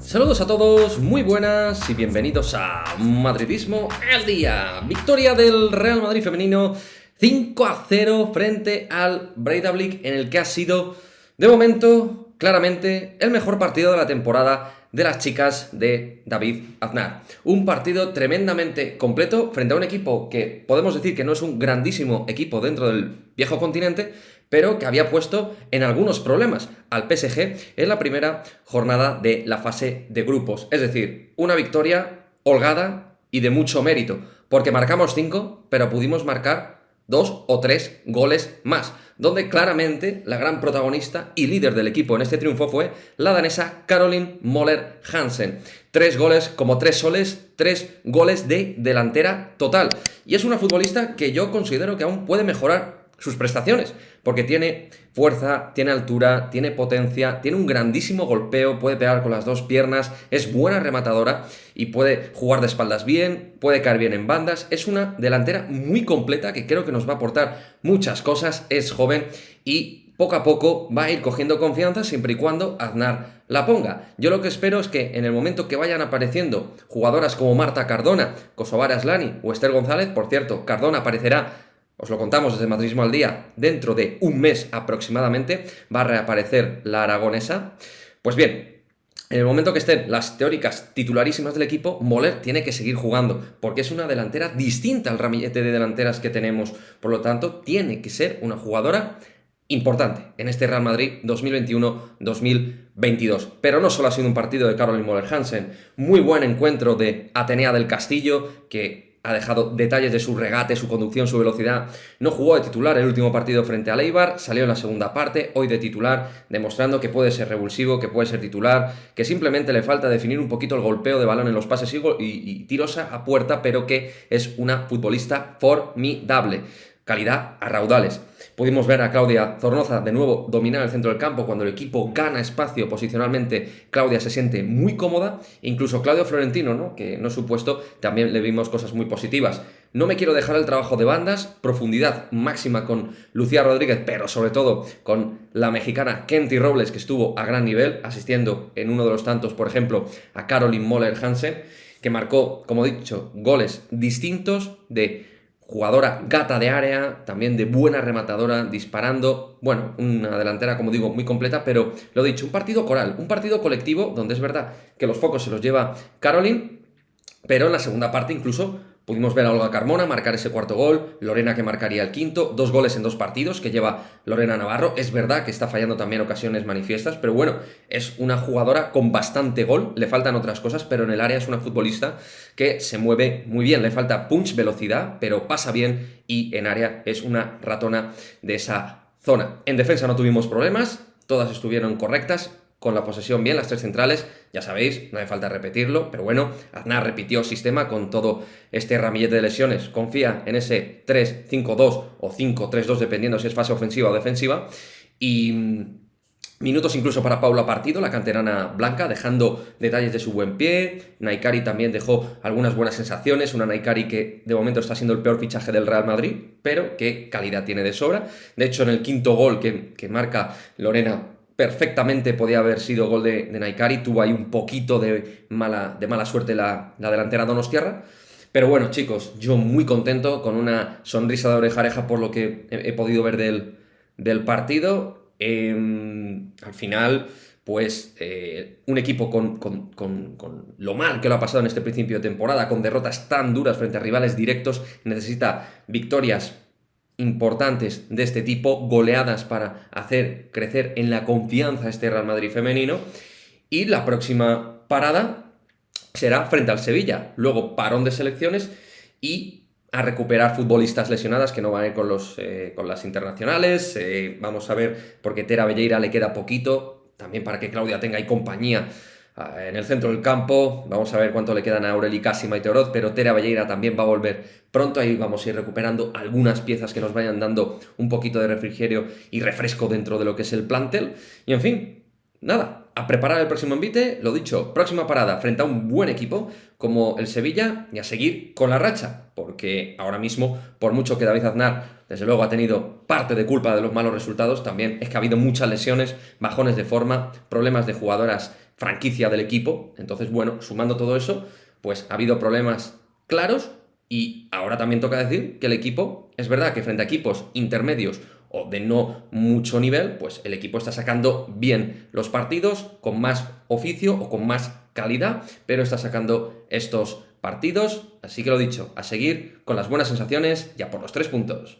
Saludos a todos, muy buenas y bienvenidos a Madridismo al Día. Victoria del Real Madrid femenino 5-0 frente al Breidablik, en el que ha sido, de momento, claramente el mejor partido de la temporada de las chicas de David Aznar. Un partido tremendamente completo frente a un equipo que podemos decir que no es un grandísimo equipo dentro del viejo continente, pero que había puesto en algunos problemas al PSG en la primera jornada de la fase de grupos. Es decir, una victoria holgada y de mucho mérito, porque marcamos 5, pero pudimos marcar 2 o 3 goles más, donde claramente la gran protagonista y líder del equipo en este triunfo fue la danesa Caroline Møller Hansen. 3 goles como 3 soles, 3 goles de delantera total. Y es una futbolista que yo considero que aún puede mejorar sus prestaciones, porque tiene fuerza, tiene altura, tiene potencia, tiene un grandísimo golpeo, puede pegar con las dos piernas, es buena rematadora y puede jugar de espaldas bien, puede caer bien en bandas. Es una delantera muy completa que creo que nos va a aportar muchas cosas, es joven y poco a poco va a ir cogiendo confianza siempre y cuando Aznar la ponga. Yo lo que espero es que en el momento que vayan apareciendo jugadoras como Marta Cardona, Kosovare Asllani o Esther González, por cierto, Cardona aparecerá, os lo contamos desde Madridismo al Día, dentro de un mes aproximadamente va a reaparecer la aragonesa. Pues bien, en el momento que estén las teóricas titularísimas del equipo, Møller tiene que seguir jugando, porque es una delantera distinta al ramillete de delanteras que tenemos. Por lo tanto, tiene que ser una jugadora importante en este Real Madrid 2021-2022. Pero no solo ha sido un partido de Caroline Møller Hansen, muy buen encuentro de Atenea del Castillo, que ha dejado detalles de su regate, su conducción, su velocidad. No jugó de titular el último partido frente al Eibar, salió en la segunda parte, hoy de titular, demostrando que puede ser revulsivo, que puede ser titular, que simplemente le falta definir un poquito el golpeo de balón en los pases y tiros a puerta, pero que es una futbolista formidable. Calidad a raudales. Pudimos ver a Claudia Zornoza de nuevo dominar el centro del campo. Cuando el equipo gana espacio posicionalmente, Claudia se siente muy cómoda. Incluso Claudio Florentino, ¿no?, que no es su puesto, también le vimos cosas muy positivas. No me quiero dejar el trabajo de bandas, profundidad máxima con Lucía Rodríguez, pero sobre todo con la mexicana Kenty Robles, que estuvo a gran nivel, asistiendo en uno de los tantos, por ejemplo, a Caroline Møller Hansen, que marcó, como he dicho, goles distintos de jugadora gata de área, también de buena rematadora, disparando. Bueno, una delantera, como digo, muy completa, pero lo dicho, un partido coral, un partido colectivo, donde es verdad que los focos se los lleva Caroline, pero en la segunda parte incluso pudimos ver a Olga Carmona marcar ese cuarto gol, Lorena que marcaría el quinto, 2 goles en 2 partidos que lleva Lorena Navarro. Es verdad que está fallando también ocasiones manifiestas, pero bueno, es una jugadora con bastante gol, le faltan otras cosas, pero en el área es una futbolista que se mueve muy bien, le falta punch, velocidad, pero pasa bien y en área es una ratona de esa zona. En defensa no tuvimos problemas, todas estuvieron correctas, con la posesión bien, las 3 centrales, ya sabéis, no hace falta repetirlo, pero bueno, Aznar repitió sistema con todo este ramillete de lesiones, confía en ese 3-5-2 o 5-3-2, dependiendo si es fase ofensiva o defensiva, y minutos incluso para Paula Partido, la canterana blanca, dejando detalles de su buen pie. Naikari también dejó algunas buenas sensaciones, una Naikari que de momento está siendo el peor fichaje del Real Madrid, pero que calidad tiene de sobra. De hecho, en el quinto gol que marca Lorena, perfectamente podía haber sido gol de Naikari, tuvo ahí un poquito de mala suerte la delantera donostiarra. Pero bueno, chicos, yo muy contento, con una sonrisa de oreja a oreja por lo que he podido ver del partido. Al final, pues un equipo con lo mal que lo ha pasado en este principio de temporada, con derrotas tan duras frente a rivales directos, necesita victorias importantes de este tipo, goleadas para hacer crecer en la confianza a este Real Madrid femenino. Y la próxima parada será frente al Sevilla, luego parón de selecciones y a recuperar futbolistas lesionadas que no van a ir con las internacionales. Vamos a ver, porque Tera Velleira le queda poquito, también para que Claudia tenga ahí compañía en el centro del campo. Vamos a ver cuánto le quedan a Aureli Casi y Maite Oroz, pero Tera Velleira también va a volver pronto. Ahí vamos a ir recuperando algunas piezas que nos vayan dando un poquito de refrigerio y refresco dentro de lo que es el plantel. Y en fin, nada, a preparar el próximo envite. Lo dicho, próxima parada frente a un buen equipo como el Sevilla y a seguir con la racha, porque ahora mismo, por mucho que David Aznar desde luego ha tenido parte de culpa de los malos resultados, también es que ha habido muchas lesiones, bajones de forma, problemas de jugadoras franquicia del equipo. Entonces, bueno, sumando todo eso, pues ha habido problemas claros y ahora también toca decir que el equipo, es verdad que frente a equipos intermedios o de no mucho nivel, pues el equipo está sacando bien los partidos, con más oficio o con más calidad, pero está sacando estos partidos. Así que lo dicho, a seguir con las buenas sensaciones y a por los 3 puntos.